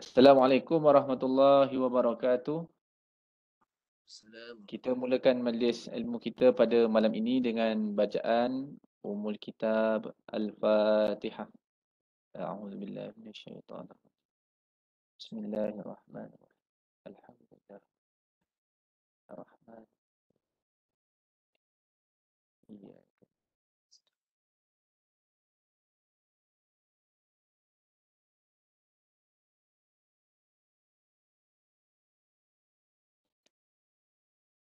Assalamualaikum warahmatullahi wabarakatuh. Salam. Kita mulakan majlis ilmu kita pada malam ini dengan bacaan Ummul Kitab Al-Fatihah. A'udzubillahi minasyaitonir rajim. Bismillahirrahmanirrahim. Alhamdulillah. Ar-Rahman. Iya.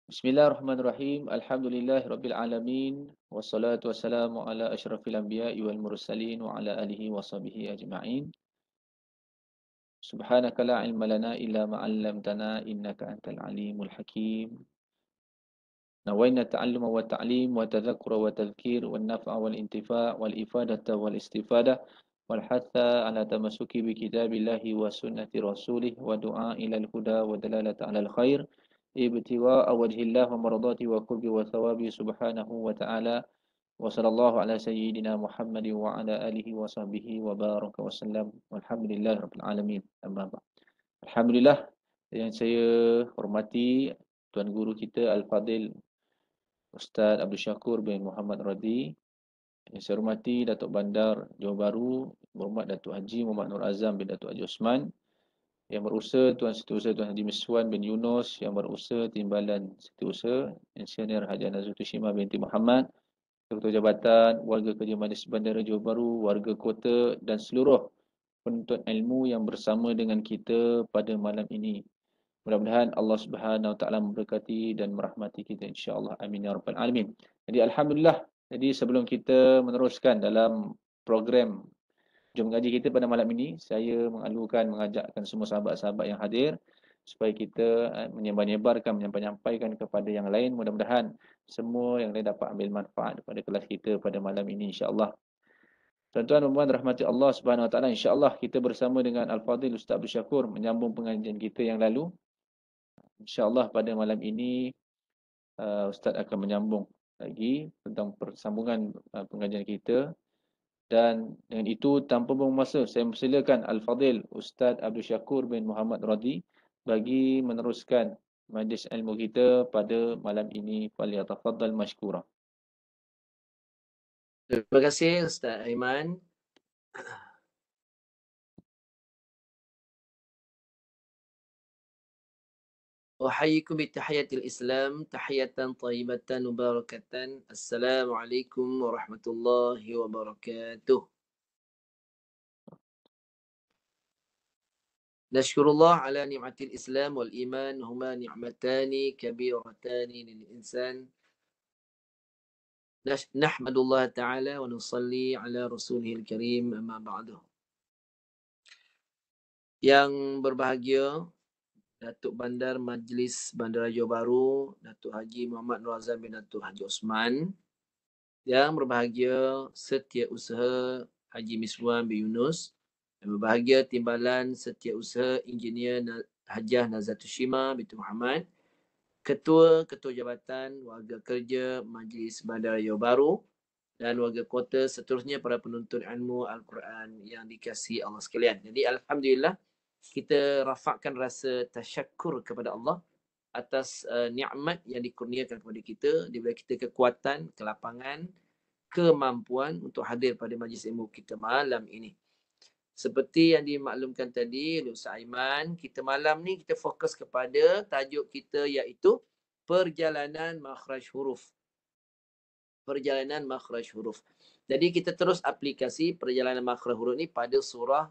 Bismillahirrahmanirrahim. Alhamdulillahirabbil alamin. Wassalatu wassalamu ala asyrafil anbiya'i wal mursalin wa ala alihi washabihi ajma'in. Subhanaka la ilma lana illa ma 'allamtana innaka antal alimul hakim. نوينا التعلم والتعليم والتذكر والتذكير والنفع والانتفاع والإفادة والاستفادة والحث على تمسك بكتاب الله وسنة رسوله ودعاء إلى الهدى ودلالة على الخير ابتغاء وجه الله ومرضاته وقرب وثوابه سبحانه وتعالى وصلى الله على سيدنا محمد وعلى آله وصحبه وبارك وسلم والحمد لله رب العالمين أما بعد. Alhamdulillah, yang saya hormati Tuan Guru kita Al-Fadil Ustaz Abdul Syakur bin Muhammad Radi. Yang saya hormati Datuk Bandar Johor Bahru, Berhormat Datuk Haji Muhammad Nur Azam bin Datuk Haji Osman. Yang berusaha Tuan Setiausaha Tuan Haji Miswan bin Yunus. Yang berusaha Timbalan Setiausaha Engineer Haji Nazrul Tushima binti Muhammad. Ketua Jabatan, warga kerja Majlis Bandara Johor Bahru, warga kota dan seluruh penuntut ilmu yang bersama dengan kita pada malam ini. Mudah-mudahan Allah Subhanahu Wa Taala memberkati dan merahmati kita insya-Allah. Amin ya rabbal alamin. Jadi alhamdulillah. Jadi sebelum kita meneruskan dalam program Jom Ngaji kita pada malam ini, saya mengajakkan semua sahabat-sahabat yang hadir supaya kita menyebar-nyebarkan, menyampaikan kepada yang lain. Mudah-mudahan semua yang lain dapat ambil manfaat daripada kelas kita pada malam ini insya-Allah. Tuan-tuan dan puan rahmati Allah Subhanahu Wa Taala, insya-Allah kita bersama dengan Al-Fadhil Ustaz Abdul Syakur menyambung pengajian kita yang lalu. InsyaAllah pada malam ini Ustaz akan menyambung lagi tentang persambungan pengajian kita. Dan dengan itu tanpa buang masa saya mempersilakan Al-Fadhil Ustaz Abdul Syakur bin Muhammad Radi bagi meneruskan majlis ilmu kita pada malam ini. Falyatafaddal mashkura. Terima kasih Ustaz Aiman. Uhayyikum bitahiyatil Islam, tahiyatan thayyibatan mubarakatan. Assalamualaikum warahmatullahi wabarakatuh. Nashkurullah ala ni'matil Islam wal iman huma ni'matani kabiratani lil insan. Nahmadullah ta'ala wa nusalli ala rasulihil karim amma ba'du. Yang berbahagia Datuk Bandar Majlis Bandara Johor Bahru, Datuk Haji Muhammad Nur Azam bin Datuk Haji Osman. Yang berbahagia Setiausaha Haji Miswan bin Yunus. Yang berbahagia Timbalan Setiausaha Engineer Hajah Nazrul Tushima binti Muhammad. Ketua Jabatan Warga Kerja Majlis Bandara Johor Bahru. Dan warga kota seterusnya para penuntut ilmu Al-Quran yang dikasihi Allah sekalian. Jadi Alhamdulillah, kita rafakkan rasa tasyakkur kepada Allah atas nikmat yang dikurniakan kepada kita, diberi kita kekuatan, kelapangan, kemampuan untuk hadir pada majlis ilmu kita malam ini. Seperti yang dimaklumkan tadi oleh Ustaz Aiman, kita malam ni kita fokus kepada tajuk kita iaitu perjalanan makhraj huruf. Perjalanan makhraj huruf. Jadi kita terus aplikasi perjalanan makhraj huruf ni pada surah.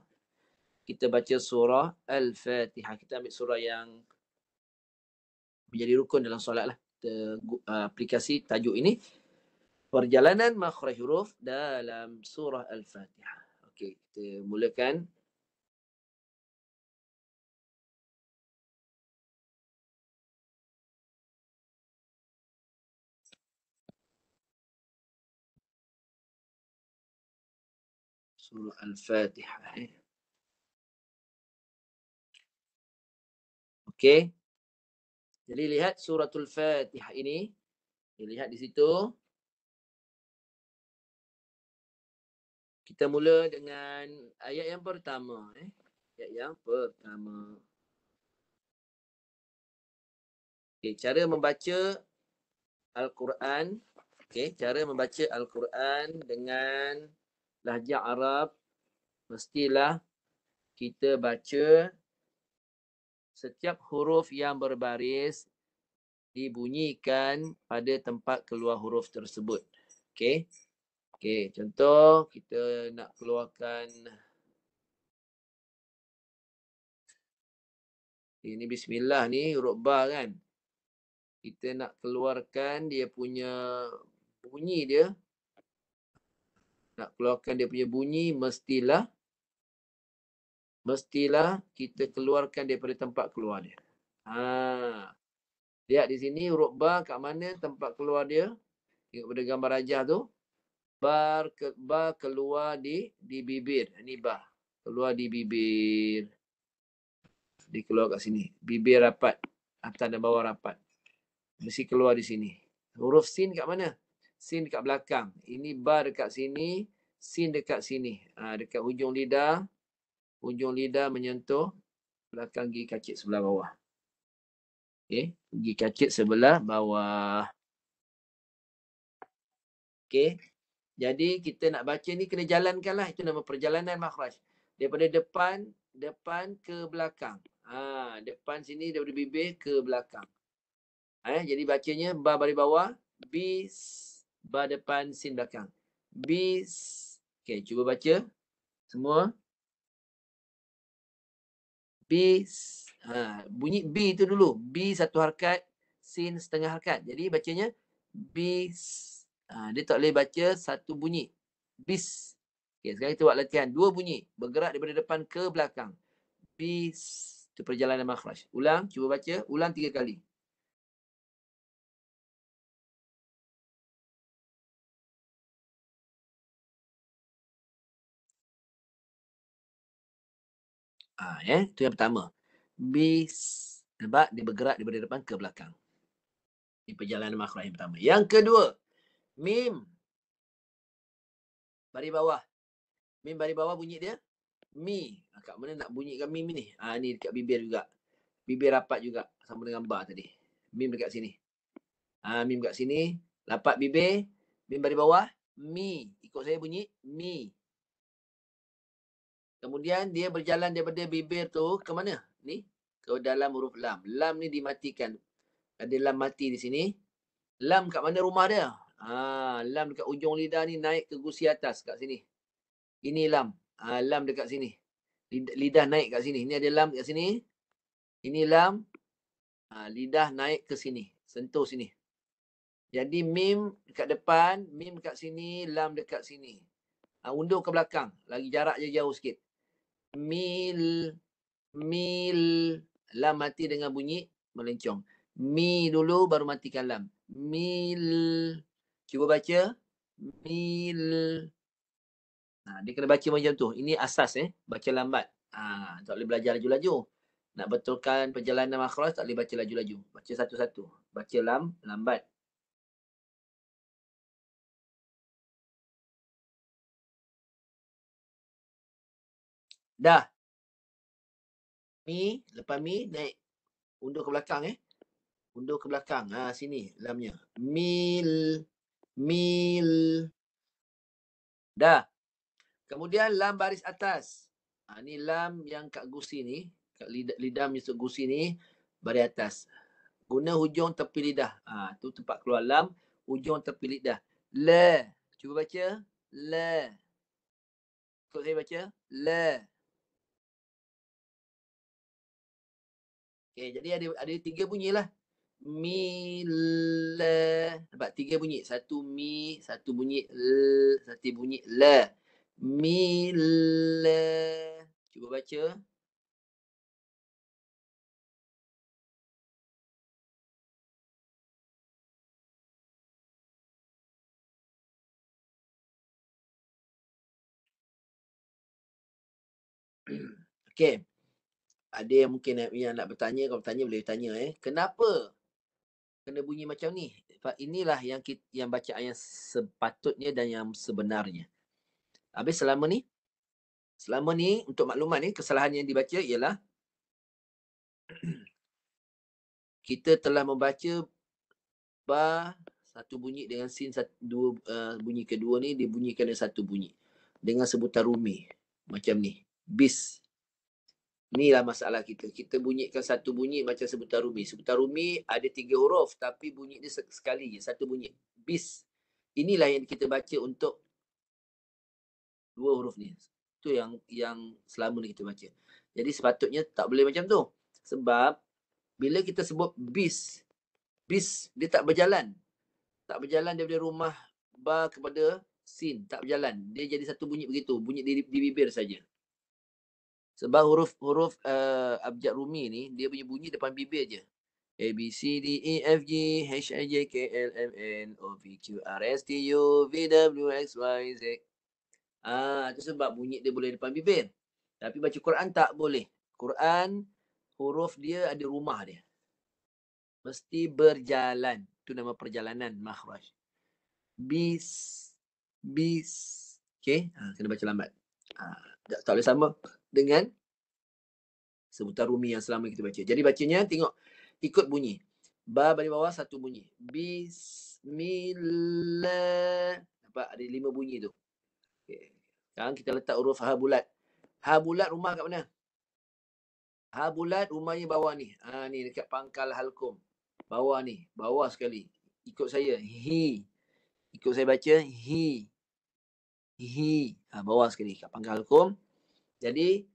Kita baca surah Al-Fatihah. Kita ambil surah yang menjadi rukun dalam solat lah. Kita aplikasi tajuk ini. Perjalanan makhraj huruf dalam surah Al-Fatihah. Okey, kita mulakan. Surah Al-Fatihah. Okey. Jadi lihat suratul Fatihah ini. Lihat di situ. Kita mula dengan ayat yang pertama. Ayat yang pertama. Okay, cara membaca Al-Quran. Okay, cara membaca Al-Quran dengan lahjah Arab, mestilah kita baca setiap huruf yang berbaris dibunyikan pada tempat keluar huruf tersebut. Okay. Okay, contoh kita nak keluarkan ini bismillah ni huruf ba kan. Kita nak keluarkan dia punya bunyi dia. Nak keluarkan dia punya bunyi mestilah kita keluarkan daripada tempat keluar dia. Lihat di sini huruf ba kat mana tempat keluar dia? Tengok pada gambar rajah tu. Ba keluar di bibir. Ini ba. Keluar di bibir. Dia keluar kat sini. Bibir rapat. Atas dan bawah rapat. Mesti keluar di sini. Huruf sin kat mana? Sin dekat belakang. Ini ba dekat sini. Sin dekat sini. Dekat hujung lidah. Hujung lidah menyentuh belakang gigi kacip sebelah bawah. Okay. Gigi kacip sebelah bawah. Okay. Jadi kita nak baca ni kena jalankan lah. Itu nama perjalanan makhraj. Daripada depan ke belakang. Depan sini daripada bibir ke belakang. Jadi bacanya ba baris bawah. Bis. Ba depan, sin belakang. Bis. Okay, cuba baca. Semua. Bis. Bunyi B tu dulu. B satu harakat. Sin setengah harakat. Jadi bacanya bis. Dia tak boleh baca satu bunyi. Bis. Okay, sekarang kita buat latihan. Dua bunyi. Bergerak daripada depan ke belakang. Bis. Itu perjalanan makhraj. Ulang. Cuba baca. Ulang 3 kali. Itu yang pertama. Bis. Nampak? Dia bergerak daripada depan ke belakang. Ini perjalanan makhraj yang pertama. Yang kedua. Mim. Baris bawah. Mim baris bawah bunyi dia. Mi. Kat mana nak bunyikan mim ni? Ni dekat bibir juga. Bibir rapat juga. Sama dengan ba tadi. Mim dekat sini. Mim dekat sini. Rapat bibir. Mim baris bawah. Mi. Ikut saya bunyi. Mi. Kemudian dia berjalan daripada bibir tu ke mana? Ni. Ke dalam huruf lam. Lam ni dimatikan. Ada lam mati di sini. Lam kat mana rumah dia? Lam dekat ujung lidah ni naik ke gusi atas kat sini. Ini lam. Lam dekat sini. Lidah naik kat sini. Ini ada lam kat sini. Ini lam. Lidah naik ke sini. Sentuh sini. Jadi mim dekat depan. Mim dekat sini. Lam dekat sini. Undur ke belakang. Lagi jarak je jauh sikit. Mil. Mil. Lam mati dengan bunyi melencong. Mi dulu baru matikan lam. Mil. Cuba baca. Mil. Dia kena baca macam tu. Ini asas baca lambat. Tak boleh belajar laju-laju. Nak betulkan perjalanan makhraj tak boleh baca laju-laju. Baca satu-satu. Baca lambat. Dah. Mi, lepas mi naik. Undur ke belakang Undur ke belakang. Sini lamnya. Mil. Mil. Dah. Kemudian lam baris atas. Ni lam yang kat gusi ni. Kat lidah menyusut gusi ni. Baris atas. Guna hujung tepi lidah. Tu tempat keluar lam. Hujung tepi lidah. Le. Cuba baca. Le. Ikut saya baca. Le. Okay, jadi ada 3 bunyi lah. Mi, le. Nampak 3 bunyi. Satu mi, satu bunyi l, satu bunyi le. Mi, le. Cuba baca. Okay. Ada yang mungkin yang nak bertanya. Kalau bertanya boleh tanya. Kenapa kena bunyi macam ni? Inilah yang bacaan yang sepatutnya dan yang sebenarnya. Habis selama ni Selama ni, untuk makluman ni, kesalahan yang dibaca ialah kita telah membaca ba satu bunyi dengan sin bunyi kedua ni dibunyikan dengan satu bunyi. Dengan sebutan rumi. Macam ni. Bis. Inilah masalah kita. Kita bunyikan satu bunyi macam sebutan rumi. Sebutan rumi ada 3 huruf tapi bunyi dia sekali je. Satu bunyi. Bis. Inilah yang kita baca untuk 2 huruf ni. Itu yang selama ni kita baca. Jadi sepatutnya tak boleh macam tu. Sebab bila kita sebut bis, dia tak berjalan. Tak berjalan daripada rumah ba kepada sin. Tak berjalan. Dia jadi satu bunyi begitu. Bunyi di bibir saja. Sebab huruf abjad rumi ni, dia punya bunyi depan bibir je. A, B, C, D, E, F, G, H, I, J, K, L, M, N, O, P, Q, R, S, T, U, V, W, X, Y, Z. Itu sebab bunyi dia boleh depan bibir. Tapi baca Quran tak boleh. Quran, huruf dia ada rumah dia. Mesti berjalan. Itu nama perjalanan, makhraj. Bis. Okay? Kena baca lambat. Tak boleh sama dengan sebutan rumi yang selama kita baca. Jadi bacanya, tengok. Ikut bunyi. Ba balik bawah, satu bunyi. Bismillah. Nampak? Ada 5 bunyi tu. Okay. Sekarang kita letak huruf ha bulat. Ha bulat rumah kat mana? Ha bulat rumahnya bawah ni. Ni dekat pangkal halkum. Bawah ni. Bawah sekali. Ikut saya. Hi. Ikut saya baca. Hi. Bawah sekali. Kat pangkal halkum. Jadi,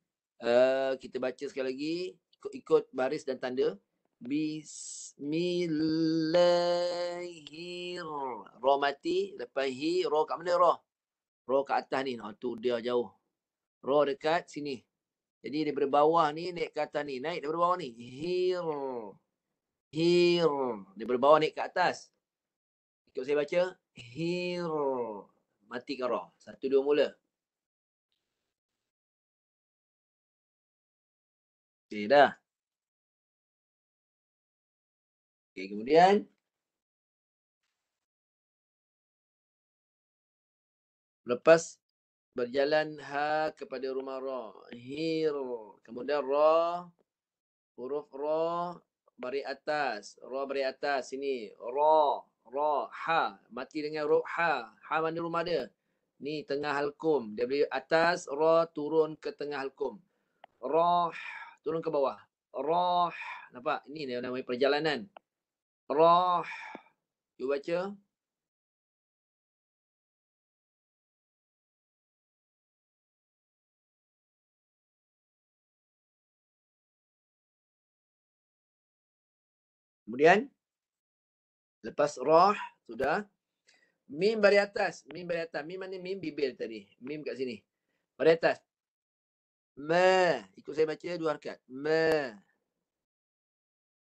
kita baca sekali lagi. Ikut baris dan tanda. Bismillahirrahmanirrahim. Ra mati. Lepas hi. Ra kat mana ra? Ra kat atas ni. Tu dia jauh. Ra dekat sini. Jadi daripada bawah ni naik ke atas ni. Naik daripada bawah ni. Hir. Daripada bawah naik ke atas. Ikut saya baca. Hir. Mati ke ra. 1, 2 mula. Okay, dah. Okay, kemudian. Lepas berjalan ha kepada rumah ra. Hir. Kemudian ra. Huruf ra. Baris atas. Ra baris atas. Sini. Ra. Ha. Mati dengan huruf ha. Ha mana rumah dia? Ni tengah halkum. Dari atas ra turun ke tengah halkum. Rah turun ke bawah. Rah. Nampak? Ini dia namanya perjalanan. Rah. Cuba baca. Kemudian lepas rah sudah. Mim baris atas. Mim mana mim? Bibir tadi. Mim kat sini. Baris atas. Ma. Ikut saya baca 2 harakat. Ma.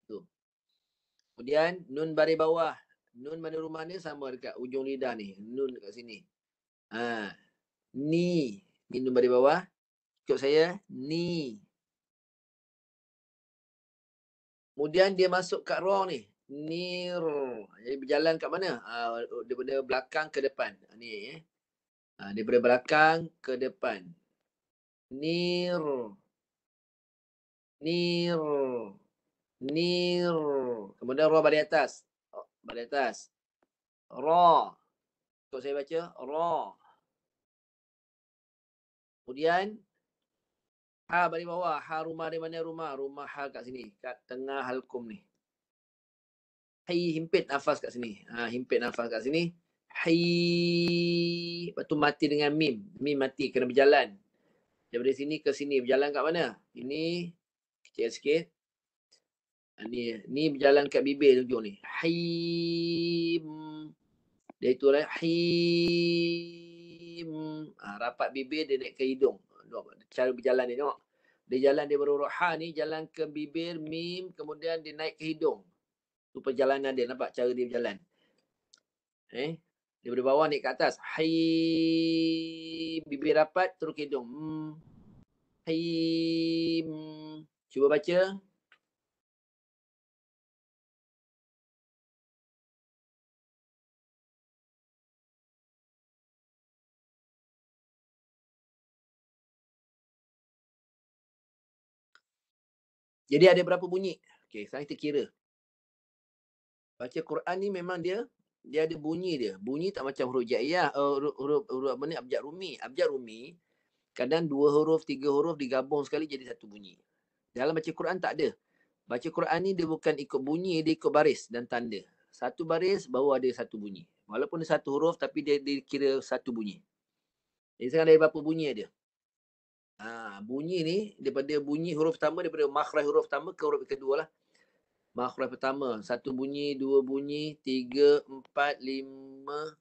Tu. Kemudian nun baris bawah. Nun mana rumah ni sama dekat ujung lidah ni. Nun kat sini. Ni. Ni nun baris bawah. Ikut saya. Ni. Kemudian dia masuk kat ra ni. Nir. Jadi berjalan kat mana? Daripada belakang ke depan. Ni. Daripada belakang ke depan. Nir. Kemudian ra baris atas. Baris atas. Ra. Kalau saya baca. Ra. Kemudian. Ha baris bawah. Ha rumah di mana rumah? Rumah ha kat sini. Kat tengah halkum ni. Himpit nafas kat sini. Himpit nafas kat sini. Lepas tu mati dengan mim. Mim mati. Kena berjalan. Daripada sini ke sini. Berjalan kat mana? Ini. Kecil sikit. Ni berjalan kat bibir ujung ni. Him. Dia itu lah. Him. Rapat bibir dia naik ke hidung. Cara berjalan ni tengok. Dia jalan daripada huruf ha ni. Jalan ke bibir. Mim. Kemudian dia naik ke hidung. Tu perjalanan dia. Nampak cara dia berjalan. Daripada bawah naik ke atas. Haim. Bibir rapat terus ke hidung. Haim. Cuba baca. Jadi ada berapa bunyi? Okey, sekarang kita kira. Baca Quran ni memang dia ada bunyi dia. Bunyi tak macam huruf hijaiyah, huruf apa ni, abjad rumi. Abjad rumi, kadang 2 huruf, 3 huruf digabung sekali jadi satu bunyi. Dalam baca Quran tak ada. Baca Quran ni dia bukan ikut bunyi, dia ikut baris dan tanda. Satu baris baru ada satu bunyi. Walaupun dia satu huruf tapi dia dikira satu bunyi. Jadi sekarang ada berapa bunyi dia? Bunyi ni daripada bunyi huruf pertama, daripada makhraj huruf pertama ke huruf kedua lah. Makhraj pertama, satu bunyi, dua bunyi, tiga, empat, lima.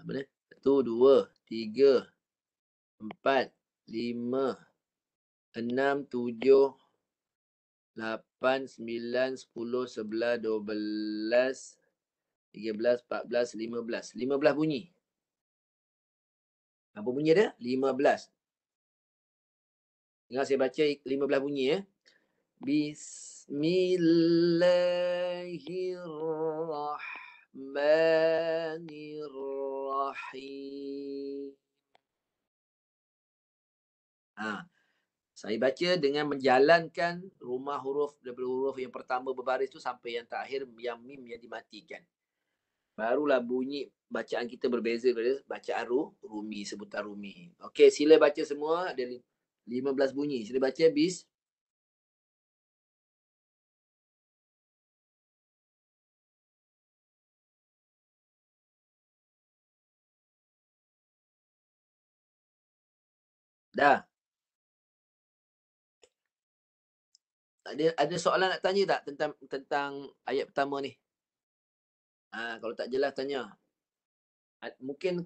Mana? Satu, dua, tiga, empat, lima, enam, tujuh, lapan, sembilan, 10, 11, 12, 13, 14, 15. 15 bunyi. Apa bunyi dia? 15. Dengar saya baca 15 bunyi ya. Bismillahirrahmanirrahim. Saya baca dengan menjalankan rumah huruf daripada huruf yang pertama berbaris tu sampai yang terakhir yang mim yang dimatikan. Barulah bunyi bacaan kita berbeza daripada bacaan rumi, sebutan rumi. Okey, sila baca semua. Ada 15 bunyi. Sila baca bis. Dah. Ada soalan nak tanya tak tentang ayat pertama ni? Kalau tak jelas tanya. Mungkin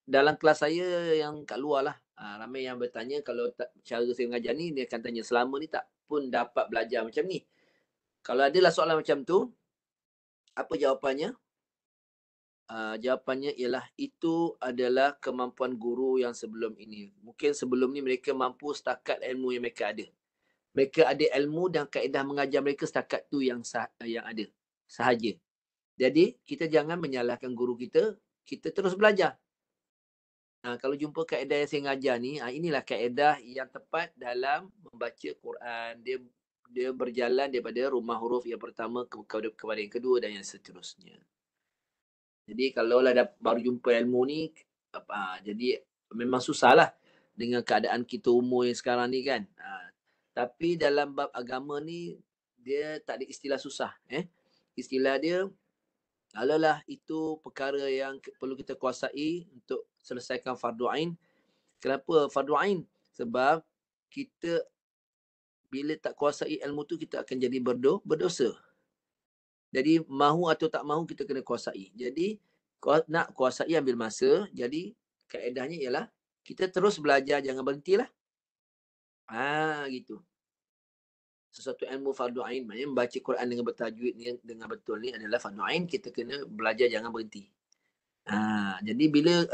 dalam kelas saya yang kat luar lah. Ramai yang bertanya kalau tak, cara saya mengajar ni, dia akan tanya selama ni tak pun dapat belajar macam ni. Kalau adalah soalan macam tu, apa jawapannya? Jawapannya ialah itu adalah kemampuan guru yang sebelum ini. Mungkin sebelum ni mereka mampu setakat ilmu yang mereka ada. Mereka ada ilmu dan kaedah mengajar mereka setakat tu yang ada sahaja. Jadi kita jangan menyalahkan guru kita, kita terus belajar. Kalau jumpa kaedah yang saya ngajar ni, inilah kaedah yang tepat dalam membaca Quran. Dia berjalan daripada rumah huruf yang pertama kepada yang kedua dan yang seterusnya. Jadi kalau lah baru jumpa ilmu ni, jadi memang susah lah dengan keadaan kita umur yang sekarang ni kan. Tapi dalam bab agama ni, dia tak ada istilah susah. Istilah dia, alalah itu perkara yang perlu kita kuasai untuk selesaikan fardu ain. Kenapa fardu ain? Sebab kita bila tak kuasai ilmu tu, kita akan jadi berdosa. Jadi mahu atau tak mahu kita kena kuasai. Jadi nak kuasai ambil masa. Jadi kaedahnya ialah kita terus belajar, jangan berhentilah. Gitu. Sesuatu ilmu fardu ain, maknanya membaca Quran dengan bertajwid ni dengan betul ni adalah fardu ain. Kita kena belajar, jangan berhenti. Jadi bila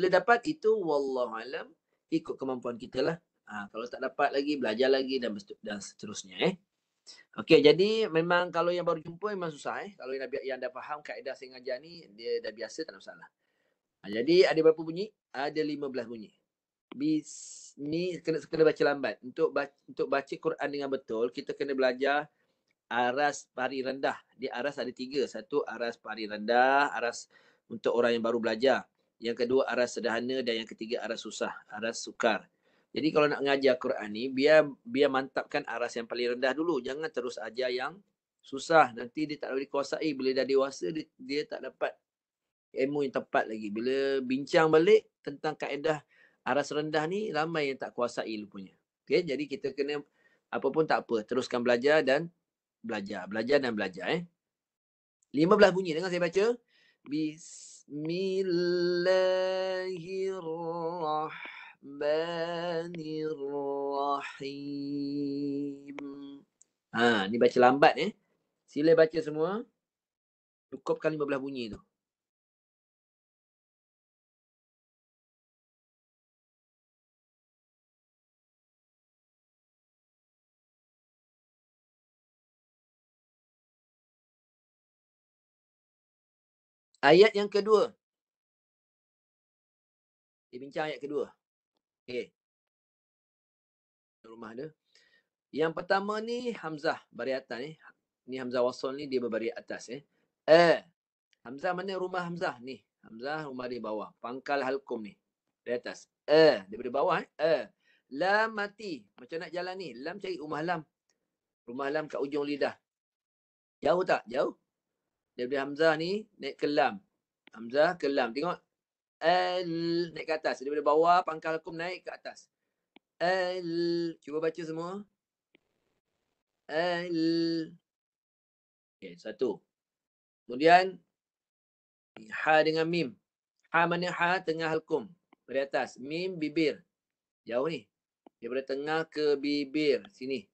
dapat itu, wallahu alam, ikut kemampuan kita lah. Kalau tak dapat lagi, belajar lagi dan seterusnya. Okey, jadi memang kalau yang baru jumpa memang susah. Kalau yang dah faham kaedah saya ngajar ni, dia dah biasa, tak ada masalah. Jadi ada berapa bunyi? Ada 15 bunyi. Ni kena baca lambat. Untuk baca Quran dengan betul, kita kena belajar aras pari rendah. Di aras ada 3. Satu aras pari rendah, aras untuk orang yang baru belajar. Yang kedua aras sederhana dan yang ketiga aras susah, aras sukar. Jadi kalau nak mengajar Quran ni, biar mantapkan aras yang paling rendah dulu. Jangan terus ajar yang susah. Nanti dia tak boleh kuasai. Bila dah dewasa, dia tak dapat ilmu yang tepat lagi. Bila bincang balik tentang kaedah aras rendah ni, ramai yang tak kuasai rupanya. Okay, jadi kita kena apa pun tak apa. Teruskan belajar dan belajar. Belajar dan belajar. 15 bunyi. Dengar saya baca. Bismillahirrahmanirrahim. Ni baca lambat. Sila baca semua. Cukupkan 15 bunyi tu. Ayat yang kedua. Dia bincang ayat kedua. Okay. rumah dia. Yang pertama ni hamzah baris atas ni. Ni hamzah wasal ni dia berbaris atas Hamzah mana rumah hamzah ni? Hamzah rumah di bawah. Pangkal halkum ni. Di atas. Daripada bawah Lam mati. Macam nak jalan ni. Lam cari rumah lam. Rumah lam kat ujung lidah. Jauh tak? Jauh. Daripada hamzah ni naik ke lam. Hamzah ke lam. Tengok. Naik ke atas. Daripada bawah pangkal halkum naik ke atas. Cuba baca semua. Okay, satu. Kemudian ha dengan mim. Ha mana ha? Tengah halkum. Dari atas. Mim bibir. Jauh ni. Daripada tengah ke bibir. Sini.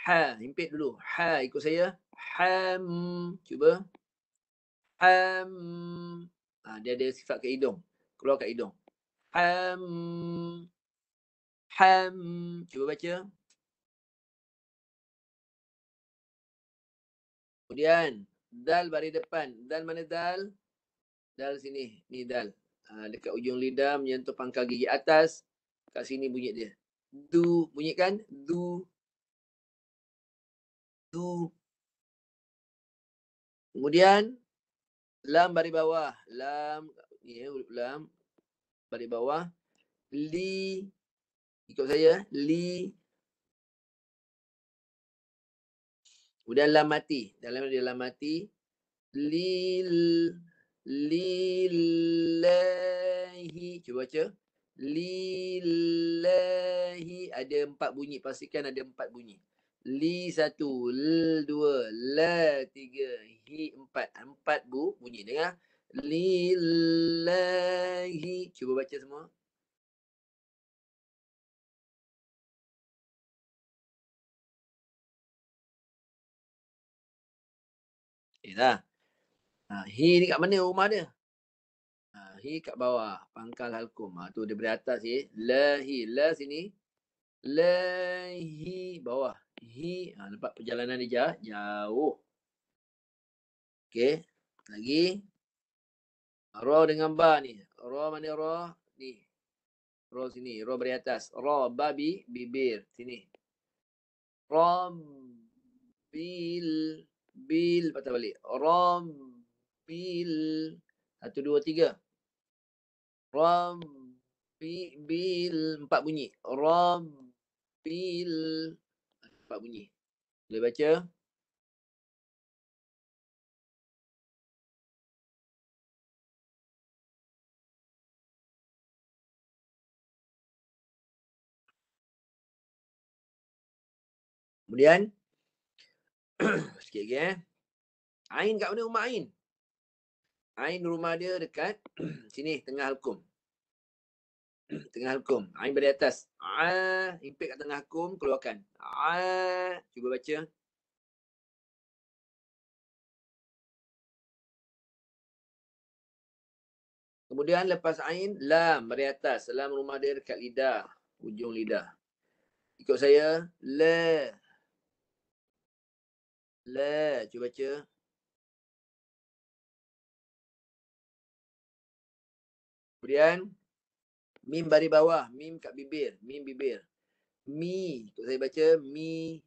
Ha. Himpit dulu. Ha. Ikut saya. Ham. Cuba. Ham. Dia ada sifat ke hidung. Keluar kat hidung. Ham. Ham. Cuba baca. Kemudian. Dal baris depan. Dal mana dal? Dal sini. Ni dal. Dekat ujung lidah menyentuh pangkal gigi atas. Kat sini bunyi dia. Du. Bunyi kan? Du. Du. Kemudian. Lam baris bawah. Lam. Ni lam. Baris bawah. Li. Ikut saya. Li. Kemudian lam mati. Dalam dia lam mati. Lil. Lillahi. Cuba baca. Lillahi. Ada 4 bunyi. Pastikan ada 4 bunyi. Li 1. L 2. La 3. Hi 4. 4 bunyi. Dengar. Lillahi. Cuba baca semua. Dah. Hi ni kat mana rumah dia? Hi kat bawah. Pangkal halkum. Tu dia beri atas ni. Lahi. La sini. Lahi. Bawah. Hi. Nampak perjalanan dia jauh. Okey. Lagi. Ra dengan ba ni. Ra mana ra? Ni. Ra sini. Ra beri atas. Ra. Babi. Bibir. Sini. Ra. Bil. Bil. Patah balik. Ra. Bil. 1, 2, 3. Ra. Bil. 4 bunyi. Ra. Bil. 4 bunyi. Boleh baca? Kemudian sikit lagi Ain kat mana rumah Ain? Ain rumah dia dekat sini tengah halkum. Tengah halkum. Ain beri atas. Impit kat tengah halkum, keluarkan. Cuba baca. Kemudian lepas Ain, lam beri atas. Lam rumah dia dekat lidah, ujung lidah. Ikut saya, la. La, cuba baca. Kemudian mim baris bawah, mim kat bibir, mim bibir. Mi, ikut saya baca mi.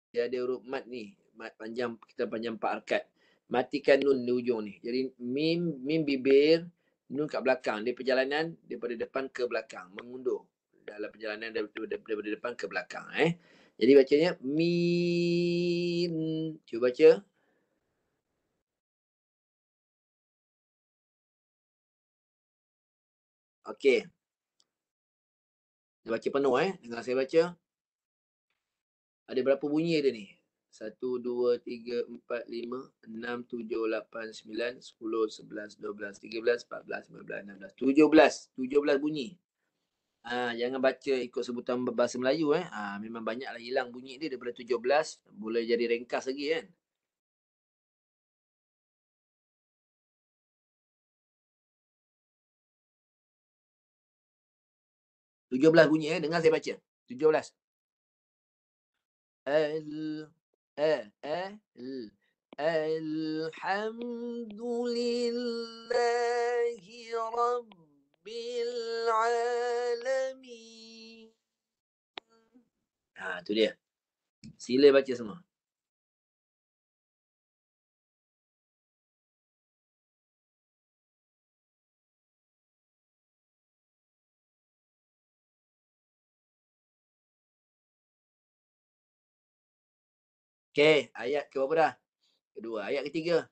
Dia ada huruf mat ni, mat panjang, kita panjang 4 harakat. Matikan nun di ujung ni. Jadi mim bibir, nun kat belakang. Dia perjalanan daripada depan ke belakang, mengundur. Dalam perjalanan daripada depan ke belakang Jadi bacanya min. Cuba baca. Okey. Dia baca penuh Dengar saya baca. Ada berapa bunyi dia ni? 1, 2, 3, 4, 5, 6, 7, 8, 9, 10, 11, 12, 13, 14, 15, 16, 17. 17 bunyi. Jangan baca ikut sebutan bahasa Melayu memang banyaklah hilang bunyi dia daripada 17. Boleh jadi ringkas lagi kan. 17 bunyi Dengar saya baca. 17. Alhamdulillahi rabbil alamin. Tu dia. Sila baca semua. Okey, ayat ke berapa dah? Kedua. Ayat ketiga.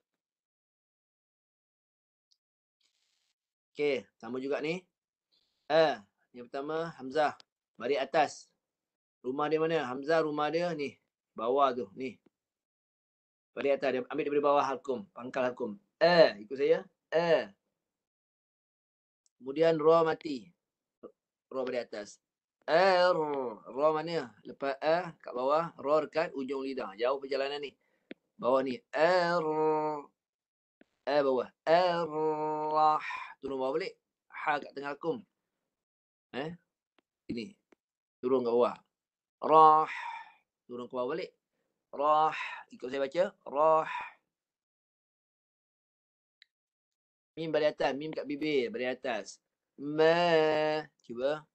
Okey, sama juga ni. Yang pertama Hamzah, baris atas. Rumah dia mana? Hamzah rumah dia ni, bawah tu, ni. Baris atas, dia ambil daripada bawah halkum, pangkal halkum. Ikut saya. Kemudian ra mati. Ra baris atas. Ra mana? Lepas kat bawah, ra dekat ujung lidah. Jauh perjalanan ni. Bawah ni. Bawah. Rah. Turun bawah balik. Ha kat tengah halkum. Ini. Turun kat bawah. Rah. Turun ke bawah balik. Rah. Ikut saya baca. Rah. Mim baris atas. Mim kat bibir. Baris atas. Ma. Cuba.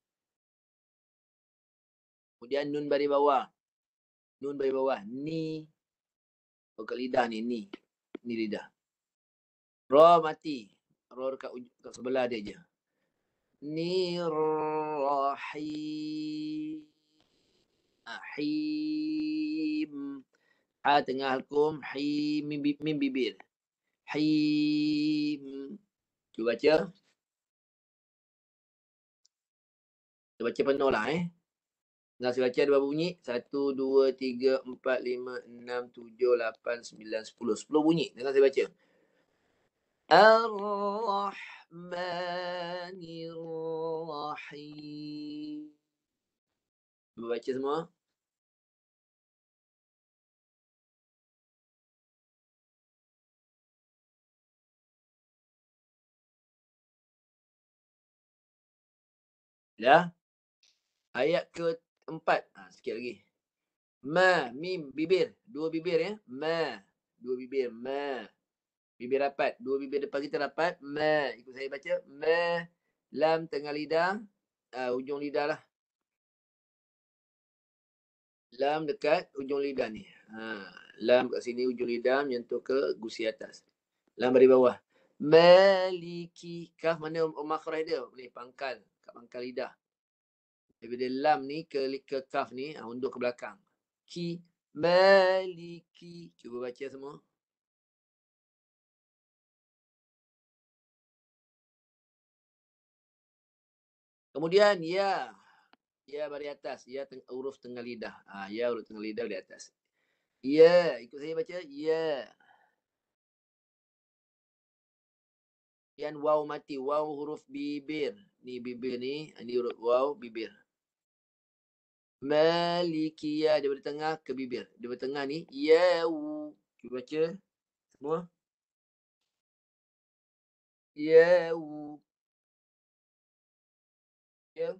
Kemudian nun baris bawah. Nun baris bawah. Ni. Kat lidah ni. Ni. Ni lidah. Ra mati. Ra dekat sebelah dia je. Ni rahim. Him. Ha tengah halkum. Him. Mim bibir. Him. Cuba baca. Kita baca penuh lah Nah, saya baca ada berapa bunyi? 1, 2, 3, 4, 5, 6, 7, 8, 9, 10. 10 bunyi. Dengar saya baca. Ar-Rahmanir-Rahim. Cuba baca semua. Ya. Ayat keempat. Sikit lagi. Ma, mim, bibir. Dua bibir ya. Ma. Dua bibir. Ma. Bibir rapat. Dua bibir depan kita rapat. Ma. Ikut saya baca. Ma. Lam tengah lidah. Ujung lidah lah. Lam dekat ujung lidah ni. Lam kat sini ujung lidah menyentuh ke gusi atas. Lam dari bawah. Maliki. Kaf mana makhraj dia? Ni pangkal. Kat pangkal lidah. Daripada lam ni ke kaf ni undur ke belakang. Ki. Maliki. Cuba baca semua. Kemudian ya. Ya baris atas. Ya huruf tengah lidah. Ya huruf tengah lidah di atas. Ya. Ikut saya baca. Ya. Kemudian waw mati. Waw huruf bibir. Ni bibir ni. Ni huruf waw bibir. Malikiyah. Daripada tengah ke bibir. Daripada tengah ni. Yawu. Cuba baca. Semua. Yawu. Ya.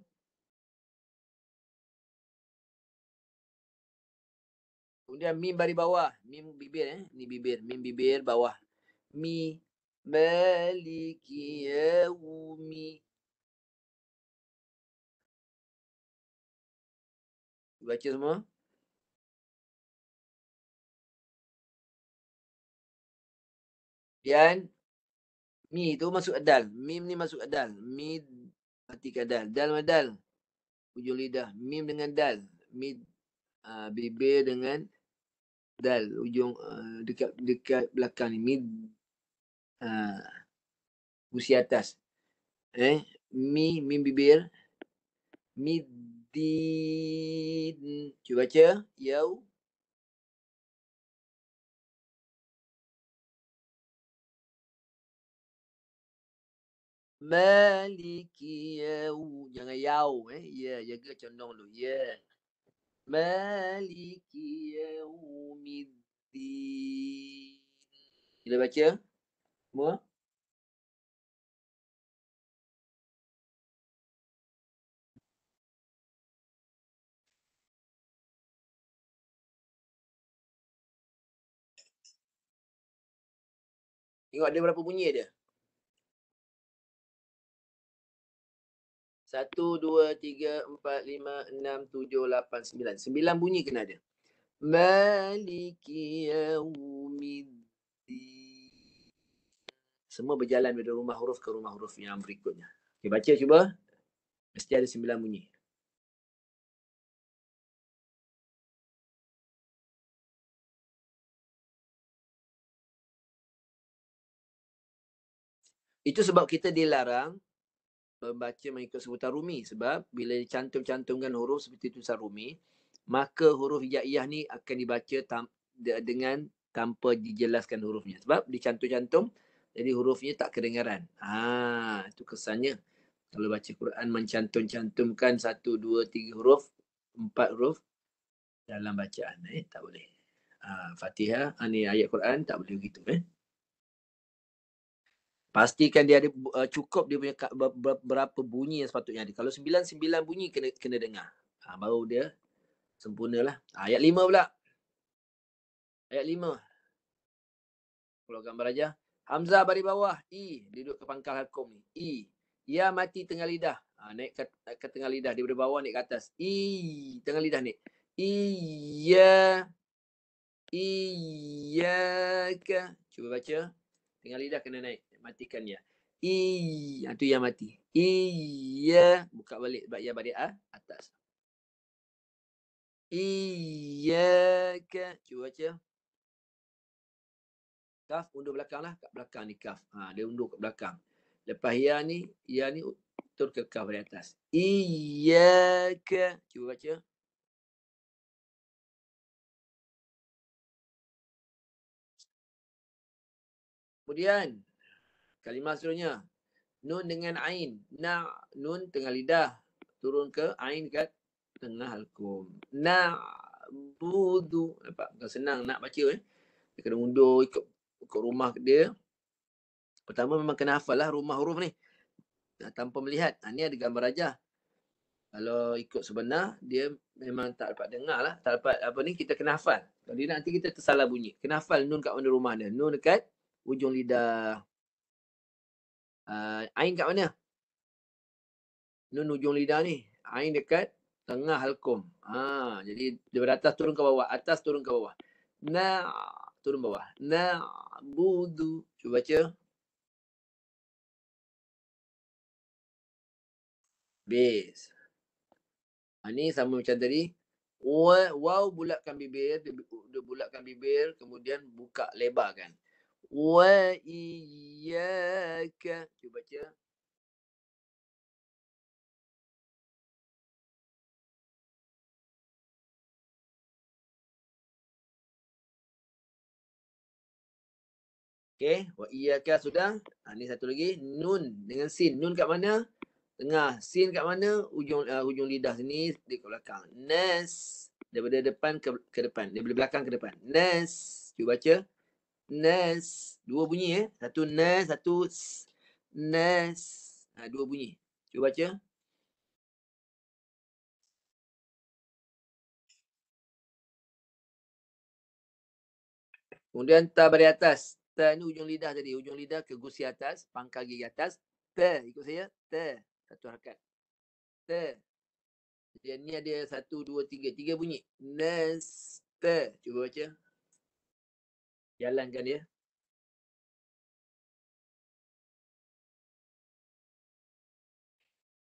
Kemudian mim baris bawah. Mim bibir Ni bibir. Mim bibir bawah. Mi. Maliki yaumi. Baca semua. Dan mi tu masuk adal. Mim ni masuk adal. Mi mati ke adal. Dal sama dal. Ujung lidah. Mim dengan dal. Mi bibir dengan dal. Ujung dekat belakang ni. Mi gusi atas. Mi mim bibir. Midin. Cuba baca. Yau. Maliki yau. Jangan yau. Ya, jaga condong dulu. Ya. Maliki yaumiddin. Kita baca. Semua. Tengok ada berapa bunyi dia. 1, 2, 3, 4, 5, 6, 7, 8, 9. 9 bunyi kena ada. Maliki yaumiddin. Semua berjalan dari rumah huruf ke rumah huruf yang berikutnya. Okay, baca cuba. Mesti ada 9 bunyi. Itu sebab kita dilarang membaca mengikut sebutan Rumi. Sebab bila dicantum-cantumkan huruf seperti tulisan Rumi, maka huruf hijaiyah ni akan dibaca dengan tanpa dijelaskan hurufnya. Sebab dicantum-cantum, jadi hurufnya tak kedengaran. Itu kesannya. Kalau baca Quran mencantum-cantumkan 1, 2, 3 huruf, 4 huruf dalam bacaan. Tak boleh. Fatihah, ni ayat Quran tak boleh begitu. Pastikan dia ada cukup dia punya berapa bunyi yang sepatutnya ada. Kalau 9 bunyi kena dengar. Baru dia sempurnalah. Ayat 5 pula. Ayat 5. Kalau gambar aja. Hamzah baris bawah. I. Dia duduk ke pangkal halkum ni. I. Ya mati tengah lidah. Naik ke tengah lidah. Daripada bawah naik ke atas. I. Tengah lidah naik. Iya. Iyaka. Cuba baca. Tengah lidah kena naik. Matikan ya. Itu yang mati. Iya. Buka balik sebab ya balik atas. Iyaka. Cuba baca. Kaf undur belakang lah. Kat belakang ni kaf. Dia undur kat belakang. Lepas ya ni tur ke kaf dari atas. Iyaka. Cuba baca. Kemudian kalimah seterusnya. Nun dengan ain. Nun tengah lidah. Turun ke ain kat tengah halkum. Budu. Nampak? Bukan senang nak baca. Dia kena undur ikut rumah dia. Pertama memang kena hafal lah rumah huruf ni. Tanpa melihat. Ni ada gambar aja. Kalau ikut sebenar, dia memang tak dapat dengar lah. Tak dapat kita kena hafal. Kalau dia nanti kita tersalah bunyi. Kena hafal nun kat mana rumah dia. Nun dekat ujung lidah. Ain kat mana? Nun ujung lidah ni. Ain dekat tengah halkum. Jadi daripada atas turun ke bawah. Atas turun ke bawah. Turun bawah. Budu. Cuba baca. Base. Ni sama macam tadi. Wow bulatkan bibir. Dia bulatkan bibir. Kemudian buka lebarkan. Wa iyyaka. Cuba baca. Okay. Wa iyyaka sudah. Ni satu lagi. Nun dengan sin. Nun kat mana? Tengah. Sin kat mana? Ujung lidah sini. Di belakang. Nas. Daripada depan ke depan. Daripada belakang ke depan. Nas. Cuba baca. Nas. Dua bunyi. Satu nas. Satu nas. Dua bunyi. Cuba baca. Kemudian ta baris atas. Ta ni ujung lidah tadi. Ujung lidah ke gusi atas. Pangkal gigi atas. Ta. Ikut saya. Ta. Satu harakat. Ta. Jadi ni ada 1, 2, 3. 3 bunyi. Nas. Ta. Cuba baca. Jalankan dia.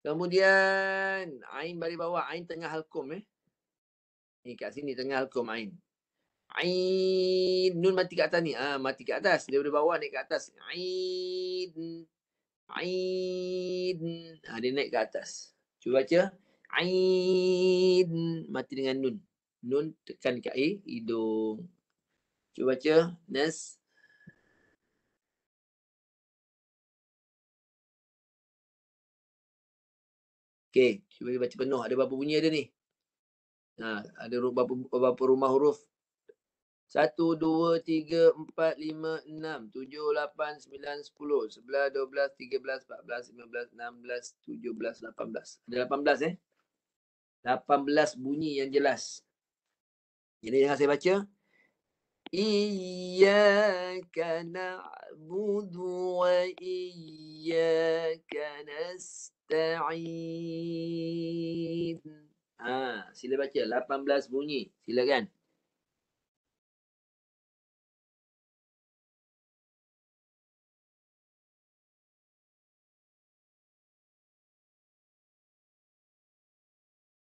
Kemudian ain baris bawah. Ain tengah halkum. Ni kat sini tengah halkum ain. Ain. Nun mati kat atas ni. Mati kat atas. Daripada bawah naik kat atas. Ain. Ain. Dia naik ke atas. Cuba baca. Ain. Mati dengan nun. Nun tekan kat hidung. Cuba baca. Nas. Okay. Cuba baca penuh. Ada berapa bunyi ada ni? Ada berapa rumah huruf? 1, 2, 3, 4, 5, 6, 7, 8, 9, 10, 11, 12, 13, 14, 15, 16, 17, 18. Ada 18 18 bunyi yang jelas. Jadi jangan saya baca. Iyyaka na'budu wa iyyaka nasta'in. baca 18 bunyi. Silakan.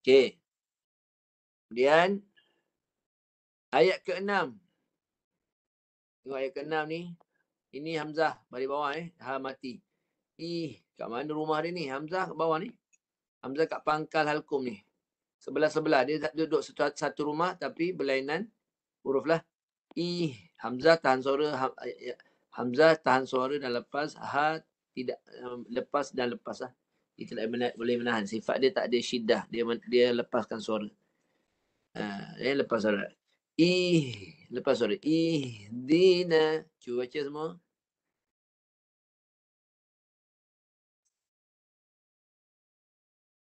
Okey. Kemudian ayat ke-6. Tengok ayat ke-6 ni. Ini Hamzah balik bawah Ha mati. Kat mana rumah dia ni? Hamzah kat bawah ni. Hamzah kat pangkal halkum ni. Sebelah-sebelah. Dia duduk satu rumah tapi berlainan huruf lah. Hamzah tahan suara. Hamzah tahan suara dan lepas. Ha tidak lepas dan lepas lah. Dia tidak boleh menahan. Sifat dia tak ada syiddah. Dia lepaskan suara. Dia lepas suara. Lepas suara. Dina. Cuba baca semua.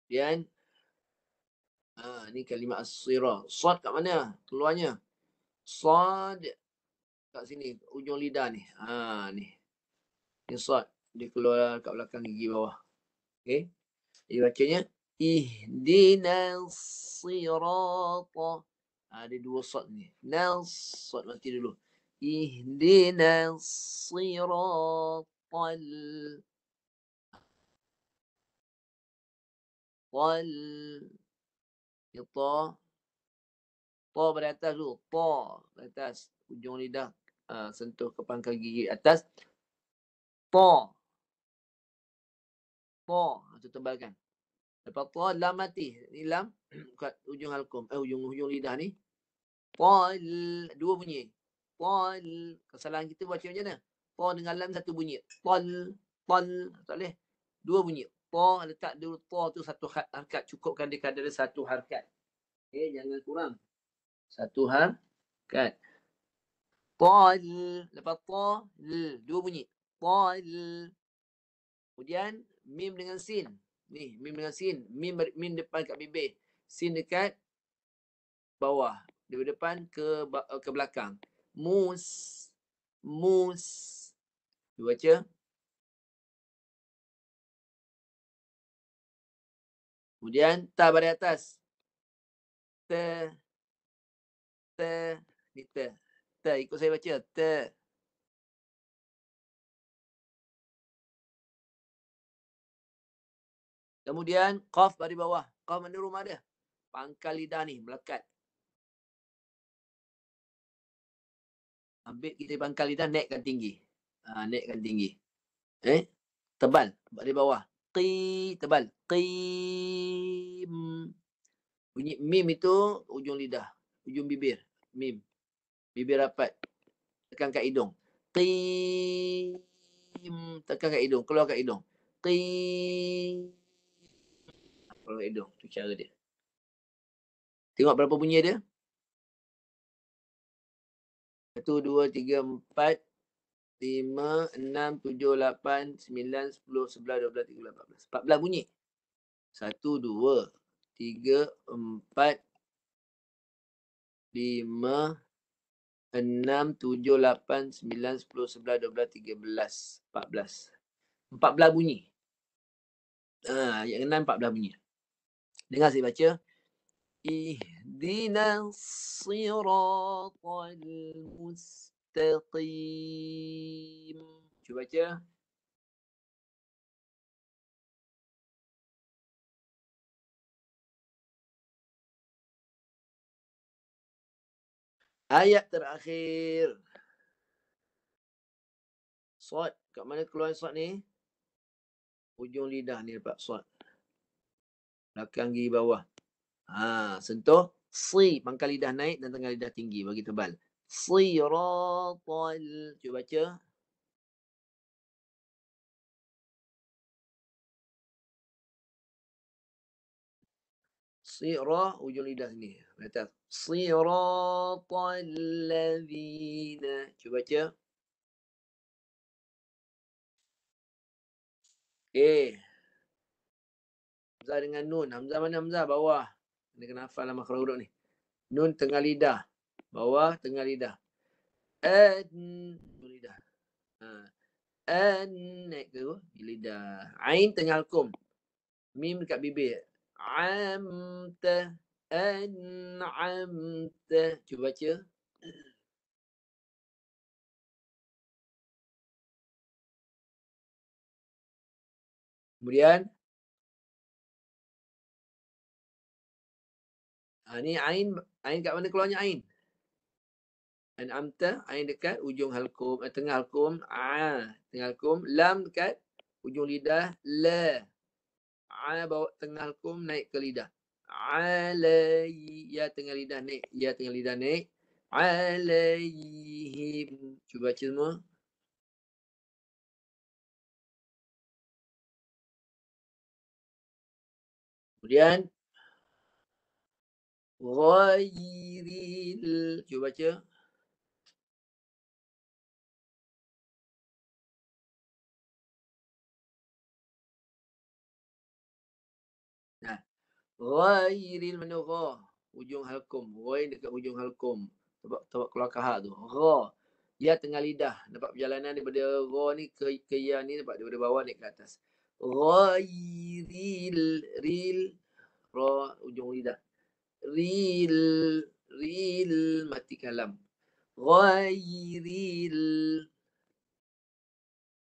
Kemudian ni kalimat as-sirah. Sad kat mana? Keluarnya. Sad kat sini. Ujung lidah ni. Ni. Ni sad. Dia keluar kat belakang gigi bawah. Okey. Dia bacanya. Ihdinas sirata. Ada dua sad ni. Nas. Sad mati dulu. Ihdinas siratal. Ta. Ta pada atas dulu. Ta pada atas. Ujung lidah. Sentuh ke pangkal gigi atas. Ta. Ta. Itu tebalkan. Lepas ta, lam mati. Ni lam. Kat ujung halkum. Ujung lidah ni. Ta. Dua bunyi. Ta. Kesalahan kita baca macam mana? Ta dengan lam satu bunyi. Tal. Tal. Tak boleh. Dua bunyi. Ta. Letak dulu ta tu satu harkat. Cukupkan dia kadar satu harkat. Jangan kurang. Satu harkat. Tal. Lepas ta. Dua bunyi. Tal. Kemudian mim dengan sin. Ni mim dengan sin. Mim depan kat bibir. Sin dekat bawah. Dari depan ke belakang. Mus. Cuba baca. Kemudian ta pada atas. Ni ikut saya baca. Kemudian qaf pada bawah. Qaf mana rumah dia? Pangkal lidah ni melekat. Ambil kita pangkal lidah naikkan tinggi. Naikkan tinggi. Tebal pada bawah. Tebal. Qim. Bunyi mim itu ujung lidah, ujung bibir. Mim. Bibir rapat. Tekan kat hidung. Qim. Tekan kat hidung, keluar kat hidung. Qim. Keluar kat hidung. Tu cara dia. Tengok berapa bunyi dia? 1, 2, 3, 4, 5, 6, 7, 8, 9, 10, 11, 12, 13, 14. 14 bunyi. 1, 2, 3, 4, 5, 6, 7, 8, 9, 10, 11, 12, 13, 14. 14 bunyi. Ayat 6, 14 bunyi. Dengar saya baca. Ihdinas siratal mustaqim. Cuba baca. Ayat terakhir. Sad. Kat mana keluar sad ni? Ujung lidah ni dapat sad. Belakang gigi bawah. Sentuh. Si. Pangkal lidah naik dan tengah lidah tinggi. Bagi tebal. Siratal. Cuba baca. Sirah. Ujung lidah sini. Atas. Siratal ladhina. Cuba baca. Hamzah dengan nun. Hamzah mana Hamzah? Bawah. Ini kena hafal lah makhraj huruf ni. Nun tengah lidah. Bawah tengah lidah. Lidah. Naik ke lidah. Ain tengah halkum. Mim dekat bibir. Amta. An'amta. Cuba baca. Kemudian ni ain kat mana keluarnya ain? An'amta, ain dekat ujung halkum, tengah halkum. Tengah halkum. Lam dekat ujung lidah. La. Bawa tengah halkum naik ke lidah. Ya tengah lidah naik. Ya tengah lidah naik. Alaihim. Cuba baca semua. Kemudian ghairil. Cuba baca. Nah, ghairil mana gha? Ujung halkum. Ghair dekat ujung halkum. Sebab keluar kahak tu. Gha. Ya tengah lidah. Nampak perjalanan daripada gha ni ke ya ni, nampak daripada bawah naik ke atas. Ghairil. Ril. Ra ujung lidah. Ril. Mati kalam. Ghairil.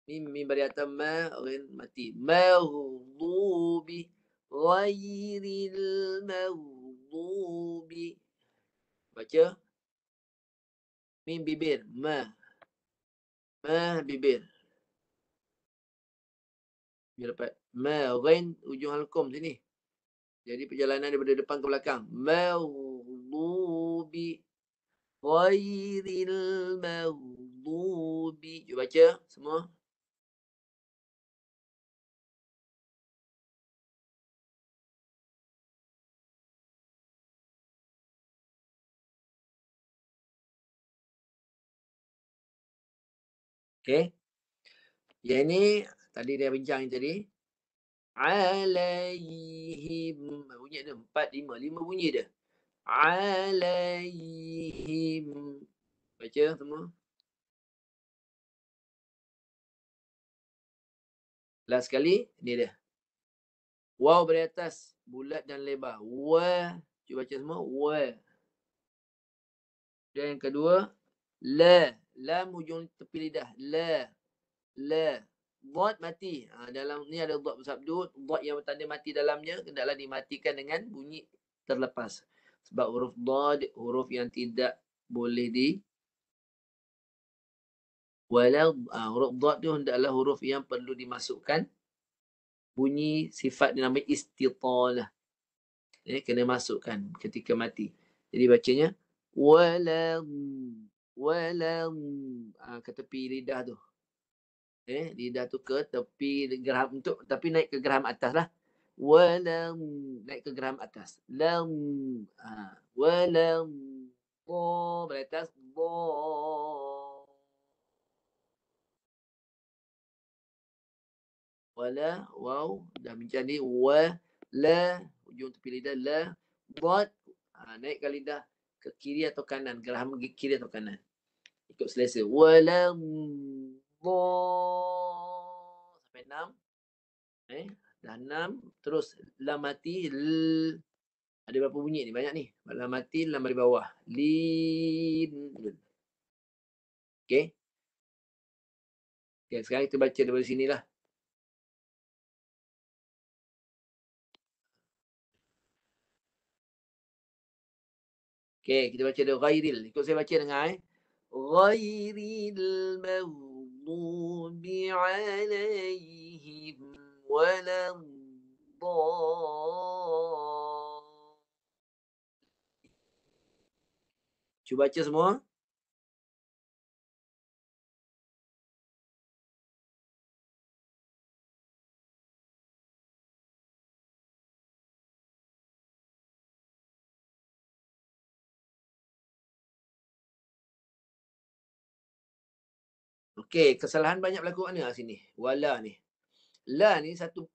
Mim bari atas ma. Rin mati. Maghdubi. Ghairil maghdubi. Baca. Mim bibir. Ma bibir. Biar dapat. Ghain ujung halkum sini. Jadi perjalanan daripada depan ke belakang. Maghdubi. Ghairil maghdubi. Cuba baca semua. Okey. Yang ni tadi dia bincang tadi. Alaihim. Bunyi dia 4, 5. 5 bunyi dia. Alaihim. Baca semua. Last sekali, ni dia. Waw beri atas, bulat dan lebar. Wa. Cuba baca semua. Wa. Dan yang kedua, la. Lam ujung tepi lidah. La. Dot mati. Dalam ni ada dot bersabdut. Dot yang bertanda mati dalamnya, hendaklah dimatikan dengan bunyi terlepas. Sebab huruf dad, huruf yang tidak boleh di huruf dad tu hendaklah huruf yang perlu dimasukkan bunyi sifat dinamai istitalah. Kena masukkan ketika mati. Jadi bacanya walam ke tepi lidah tu. Lidah tu ke tepi geraham untuk, tapi naik ke geraham atas lah. Walam naik ke geraham atas. Lam walam beri atas wala waw dah bincang ni la ujung tepi lidah la dot naik ke lidah ke kiri atau kanan, geraham ke kiri atau kanan ikut selesa. Walam sampai 6. Dah 6 terus lam mati ada berapa bunyi ni? Banyak ni. Lam mati, lam dari bawah. Lin. Okey. Okay, sekarang kita baca daripada sini lah. Okey, kita baca dari ghairil. Ikut saya baca dengar. Ghairil maghdubi alaihim walam Cuba baca semua. Okey, kesalahan banyak berlaku mana sini? Wala ni. La ni satu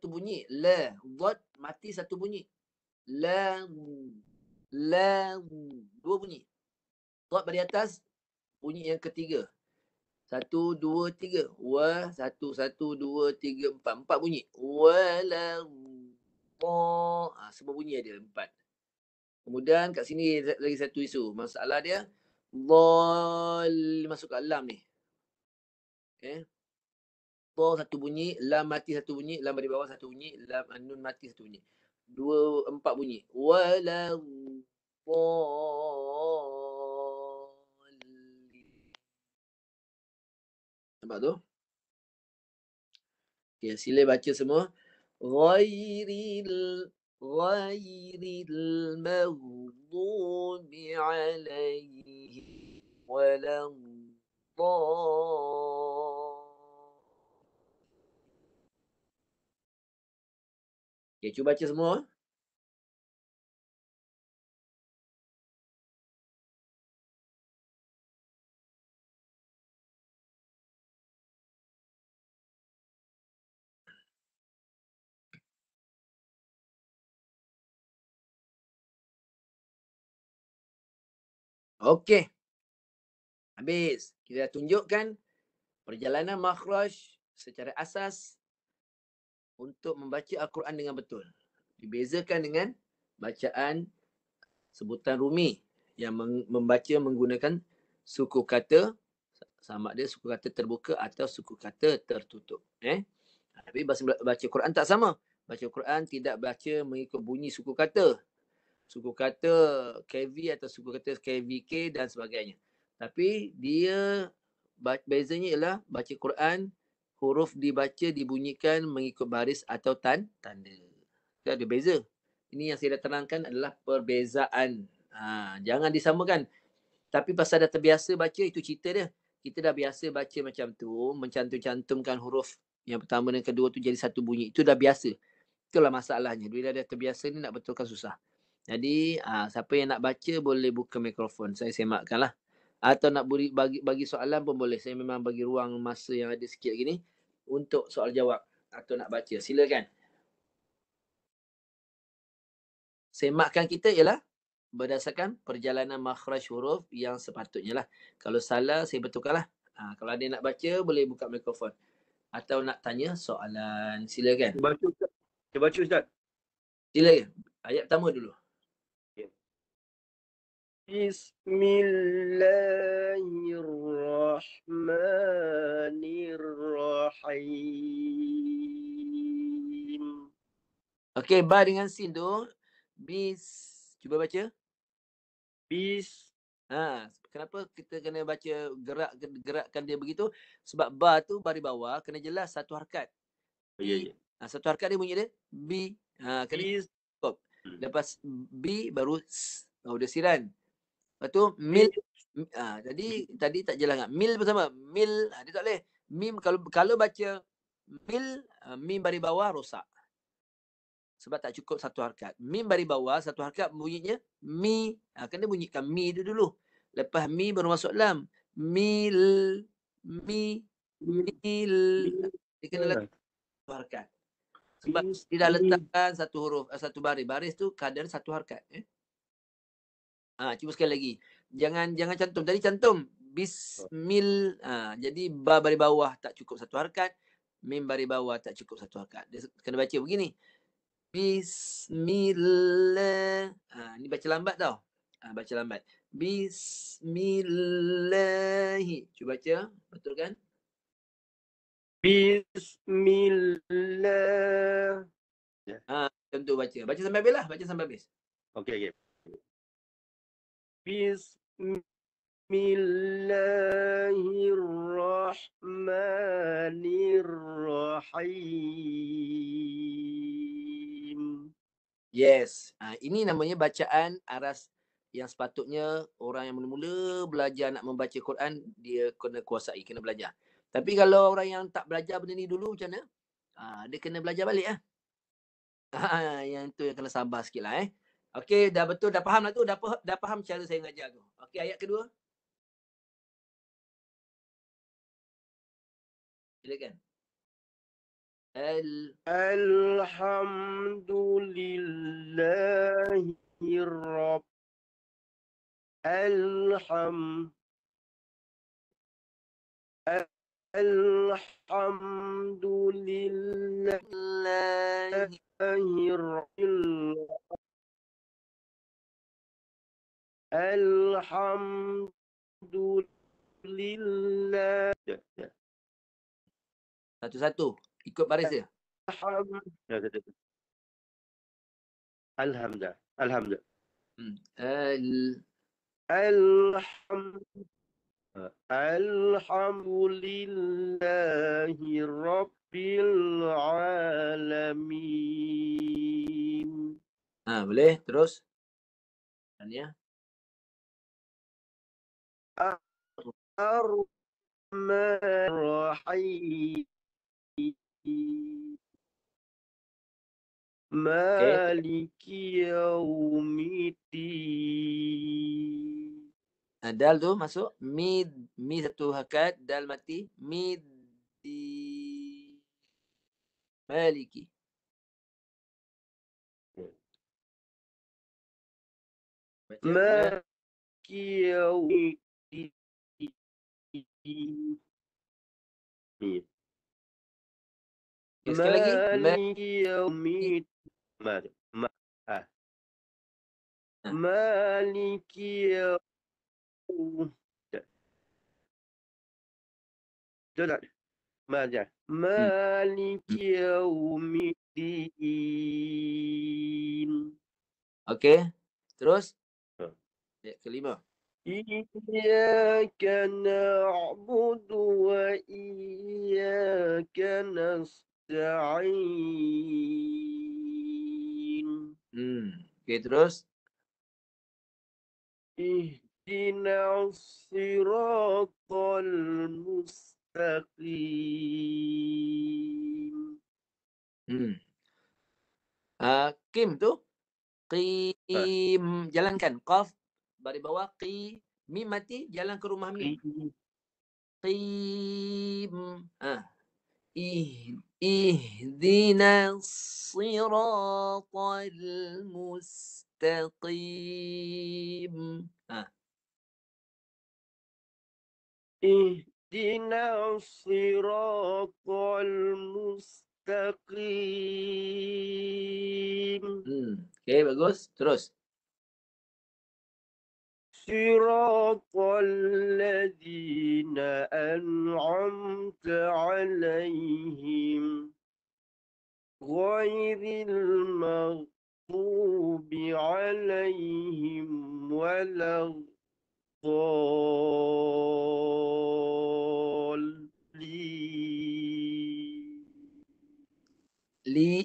bunyi. La. Dot mati satu bunyi. La. Dua bunyi. Dot bagi atas bunyi yang ketiga. 1, 2, 3. Wa. 1, 1, 2, 3, 4. 4 bunyi. Walam Semua bunyi ada 4. Kemudian kat sini lagi satu isu. Masalah dia dhal masuk kat lam ni. Dha satu bunyi, lam mati satu bunyi, lam di bawah satu bunyi, lam nun mati satu bunyi. 4 bunyi. Wala dhalin. Nampak tu? Okay, sila baca semua. Ghairil maghdubi alaihim waladhdallin. Okay, cuba baca semua. Okey. Habis. Kita dah tunjukkan perjalanan makhraj secara asas untuk membaca Al-Quran dengan betul. Dibezakan dengan bacaan sebutan Rumi yang membaca menggunakan suku kata, sama ada suku kata terbuka atau suku kata tertutup. Tapi baca Quran tak sama. Baca Quran tidak baca mengikut bunyi suku kata. Suku kata KV atau suku kata KVK dan sebagainya. Tapi dia bezanya ialah baca Quran, huruf dibaca dibunyikan mengikut baris atau tanda. Itu ada beza. Ini yang saya dah terangkan adalah perbezaan. Jangan disamakan. Tapi pasal dah terbiasa baca, itu cerita dia. Kita dah biasa baca macam tu, mencantum-cantumkan huruf yang pertama dan kedua tu jadi satu bunyi. Itu dah biasa. Itulah masalahnya. Bila dah terbiasa ni nak betulkan susah. Jadi siapa yang nak baca boleh buka mikrofon. Saya semakkan lah. Atau nak bagi soalan pun boleh. Saya memang bagi ruang masa yang ada sikit lagi ni untuk soal jawab atau nak baca. Silakan. Semakkan kita ialah berdasarkan perjalanan makhraj huruf yang sepatutnya lah. Kalau salah, saya betulkan lah. Kalau ada yang nak baca, boleh buka mikrofon. Atau nak tanya soalan. Silakan. Saya baca Ustaz. Silakan. Ayat pertama dulu. Bismillahirrahmanirrahim. Okey, ba dengan sin tu. Cuba baca. Kenapa kita kena baca gerakkan dia begitu? Sebab ba tu baris bawah kena jelas satu harakat. Ya. Satu harakat dia bunyi dia B. Kena cukup. Lepas B baru S. Udah siran. Lepas tu mil. Jadi tadi tak jelas tak? Mil bersama. Mil. Dia tak boleh. Mim kalau baca mil, mim baris bawah rosak. Sebab tak cukup satu harakat. Mim baris bawah satu harakat bunyinya mi. Kena bunyikan mi tu dulu. Lepas mi baru masuk lam. Mil. Dia kena letak satu harakat. Sebab dia dah letakkan satu huruf, satu baris. Baris tu kadar satu harakat. Cuba sekali lagi. Jangan cantum. Tadi cantum. Bismil. Jadi ba baris bawah tak cukup satu harakat. Mim baris bawah tak cukup satu harakat. Dia kena baca begini. Bismillah. Ni baca lambat tau. Baca lambat. Bismillahi. Cuba baca. Betul kan? Bismillah. Macam tu baca. Baca sampai habis lah. Baca sampai habis. Okey. Bismillahirrahmanirrahim. Yes. Ini namanya bacaan aras yang sepatutnya orang yang mula-mula belajar nak membaca Quran, dia kena kuasai, kena belajar. Tapi kalau orang yang tak belajar benda ni dulu macam mana? Dia kena belajar balik lah. Yang tu yang kena sabar sikit lah. Okey, dah betul, dah faham lah tu. Dah faham cara saya ngajar tu. Okey, ayat kedua. Silakan. Alhamdulillah. Alhamdulillah. Satu-satu. Ikut baris dia. Alhamdulillah. Alhamdulillah. Alhamdulillahi Rabbil Alamin. Boleh terus. Tanya. Ar-Rahmanir-Rahim. Maliki Yaumiddin. Dal tu masuk. Mid. Mi satu hakat. Dal mati. Mid. Maliki. Maliki Yaumiddin. Sekali lagi. Maliki Yaumiddin. Maliki Yaumiddin. Maliki Yaumiddin. Okey. Terus. Ayat kelima. Iyyaka na'budu wa iyyaka nasta'in. Okey, terus. Ihdinas siratal mustaqim. Kim tu. Qim. Jalankan. Qaf. Baris bawah. Qi. Mim mati. Jalan ke rumah mim. Qim. Ihdinas siratal mustaqim. Ihdinas siratal mustaqim. Okey, bagus. Terus. Siratal ladzina an'amta 'alaihim ghairil maghdubi 'alaihim waladdallin.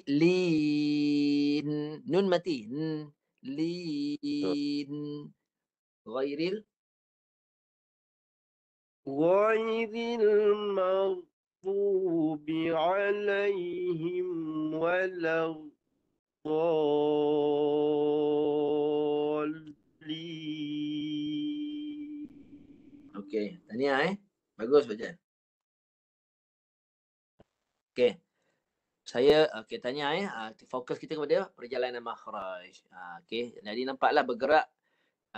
Lin. Nun mati. Lin. Ghairil maghdubi 'alaihim waladdallin. Okey, tahniah Bagus bacaan. Okey. Saya tanya fokus kita kepada perjalanan makhraj. Okey, jadi nampaklah bergerak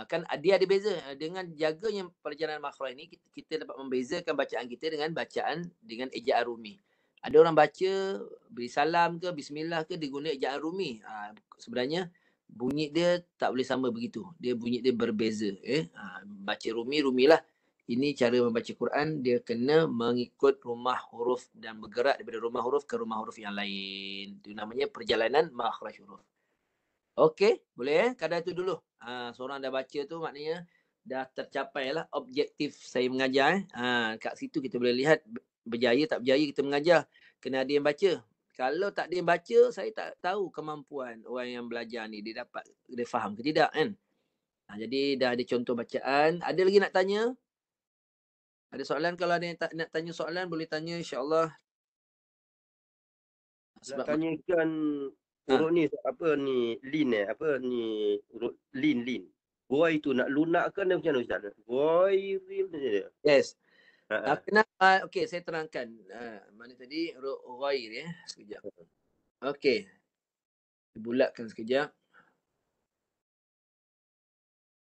kan dia ada beza dengan jaganya perjalanan makhraj ni kita dapat membezakan bacaan kita dengan bacaan dengan ejaan rumi. Ada orang baca beri salam ke bismillah ke dia guna ejaan rumi. Sebenarnya bunyi dia tak boleh sama begitu. Dia bunyi dia berbeza baca rumilah. Ini cara membaca Quran, dia kena mengikut rumah huruf dan bergerak daripada rumah huruf ke rumah huruf yang lain. Itu namanya perjalanan makhraj huruf. Okey, boleh kadar tu dulu. Seorang dah baca tu maknanya dah tercapai lah objektif saya mengajar. Kat situ kita boleh lihat berjaya tak berjaya kita mengajar. Kena ada yang baca. Kalau tak ada yang baca, saya tak tahu kemampuan orang yang belajar ni. Dia faham ke tidak kan? Jadi dah ada contoh bacaan. Ada lagi nak tanya? Ada soalan? Kalau ada yang nak tanya soalan, boleh tanya insyaAllah. Nak tanyakan huruf ni apa ni lin apa ni huruf lin. Goi tu nak lunakkan dia macam mana Ustaz? Goi dia. Yes. Okey, saya terangkan. Mana tadi huruf ghair sekejap. Okey. Bulatkan sekejap.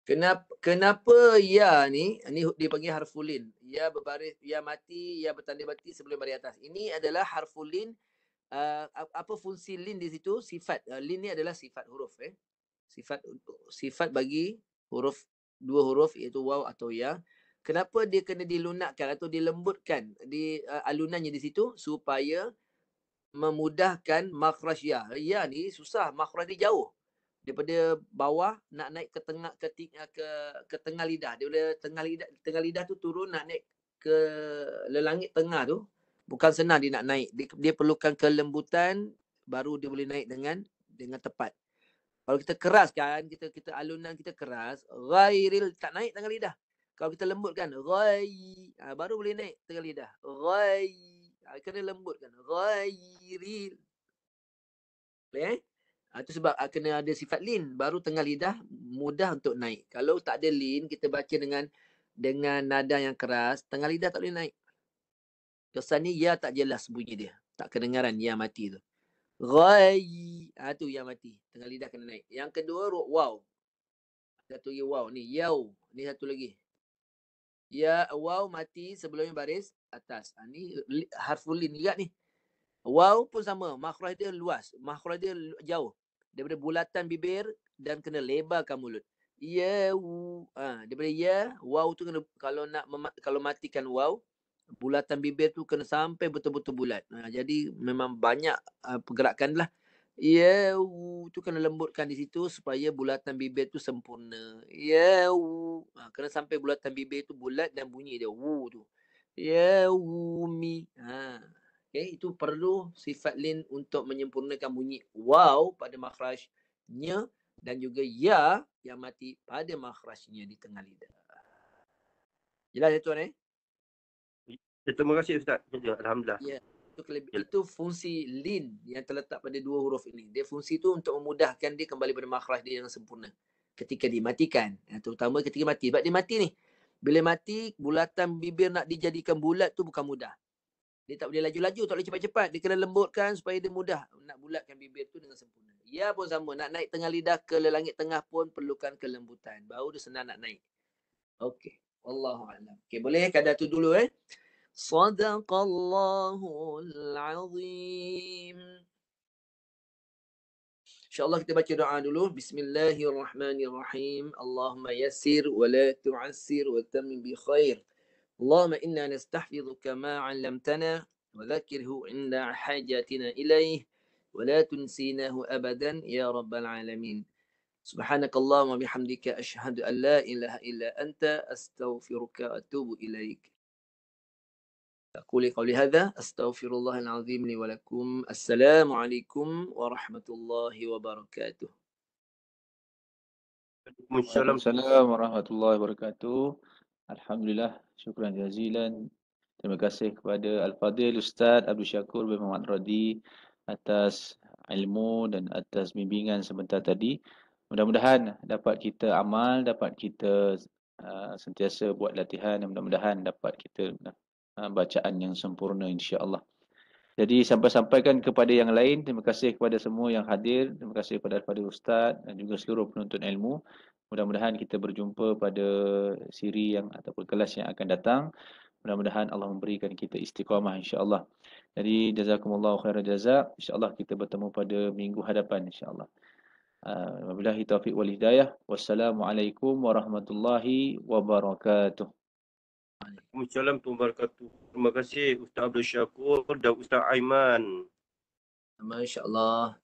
Kenapa ya ni dipanggil harful lin. Ya berbaris, ya mati, ya bertanda mati sebelum baris atas. Ini adalah harful lin. Apa fungsi lin di situ? Sifat. Lin ni adalah sifat huruf. Sifat bagi huruf, dua huruf iaitu waw atau ya. Kenapa dia kena dilunakkan atau dilembutkan di alunannya di situ? Supaya memudahkan makhraj ya. Ya ni susah, makhraj dia jauh. Daripada bawah nak naik ke tengah ke tengah lidah. Dia boleh tengah lidah tu turun nak naik ke lelangit tengah tu bukan senang dia nak naik. Dia perlukan kelembutan baru dia boleh naik dengan tepat. Kalau kita keras kan, kita alunan kita keras, ghairil tak naik tengah lidah. Kalau kita lembutkan baru boleh naik tengah lidah. Kena lembutkan. Ghairil. Boleh itu sebab kena ada sifat lin, baru tengah lidah mudah untuk naik. Kalau tak ada lin, kita baca dengan nada yang keras, tengah lidah tak boleh naik. Kesan ni ya tak jelas bunyi dia, tak kedengaran ya mati tu. Tu ya mati, tengah lidah kena naik. Yang kedua waw. Satu lagi waw ni, yaw. Ni satu lagi. Ya waw mati sebelumnya baris atas. Ni harful lin juga ni. Waw pun sama, makhraj dia luas, makhraj dia jauh. Daripada bulatan bibir dan kena lebarkan mulut. Ya, daripada ya, waw tu kena kalau matikan waw, bulatan bibir tu kena sampai betul-betul bulat. Jadi memang banyak pergerakan lah. Ya, tu kena lembutkan di situ supaya bulatan bibir tu sempurna. Ya, kena sampai bulatan bibir tu bulat dan bunyi dia tu. Ya, mi. Okay, itu perlu sifat lin untuk menyempurnakan bunyi waw pada makhrajnya dan juga ya yang mati pada makhrajnya di tengah lidah. Jelas ya tuan Terima kasih Ustaz. Alhamdulillah. Ya, itu fungsi lin yang terletak pada dua huruf ini. Dia fungsi itu untuk memudahkan dia kembali pada makhraj dia yang sempurna ketika dimatikan. Terutama ketika mati. Sebab dia mati ni. Bila mati, bulatan bibir nak dijadikan bulat tu bukan mudah. Dia tak boleh laju-laju, tak boleh cepat-cepat. Dia kena lembutkan supaya dia mudah nak bulatkan bibir tu dengan sempurna. Ya pun sama. Nak naik tengah lidah ke lelangit tengah pun perlukan kelembutan. Baru dia senang nak naik. Okey. Wallahu'alam. Okey, boleh kadar tu dulu Sadaqallahul azim. InsyaAllah kita baca doa dulu. Bismillahirrahmanirrahim. Allahumma yassir wa la tu'assir wa tamim bi khair. اللهم إنا نستحفظك ما علمتنا وذكره عند حاجاتنا إليه ولا تنسيناه أبدا يا رب العالمين سبحانك اللهم وبحمدك أشهد أن لا إله إلا أنت أستغفرك وأتوب إليك أقول قولي هذا أستغفر الله العظيم لي ولكم السلام عليكم ورحمة الله وبركاته. Waalaikumsalam warahmatullahi wabarakatuh. Alhamdulillah, syukran jazilan. Terima kasih kepada Al-Fadhil Ustaz Abdul Syakur bin Muhammad Radi atas ilmu dan atas bimbingan sebentar tadi. Mudah-mudahan dapat kita amal, dapat kita sentiasa buat latihan dan mudah-mudahan dapat kita bacaan yang sempurna insya-Allah. Jadi sampaikan kepada yang lain, terima kasih kepada semua yang hadir, terima kasih kepada Al-Fadhil Ustaz dan juga seluruh penuntut ilmu. Mudah-mudahan kita berjumpa pada siri yang ataupun kelas yang akan datang. Mudah-mudahan Allah memberikan kita istiqamah insya-Allah. Jadi jazakumullahu khairan jazak. Insya-Allah kita bertemu pada minggu hadapan insya-Allah. Wabillahi taufiq wal hidayah. Wassalamualaikum warahmatullahi wabarakatuh. Waalaikumsalam warahmatullahi wabarakatuh. Terima kasih Ustaz Abdul Syakur dan Ustaz Aiman. Masya-Allah.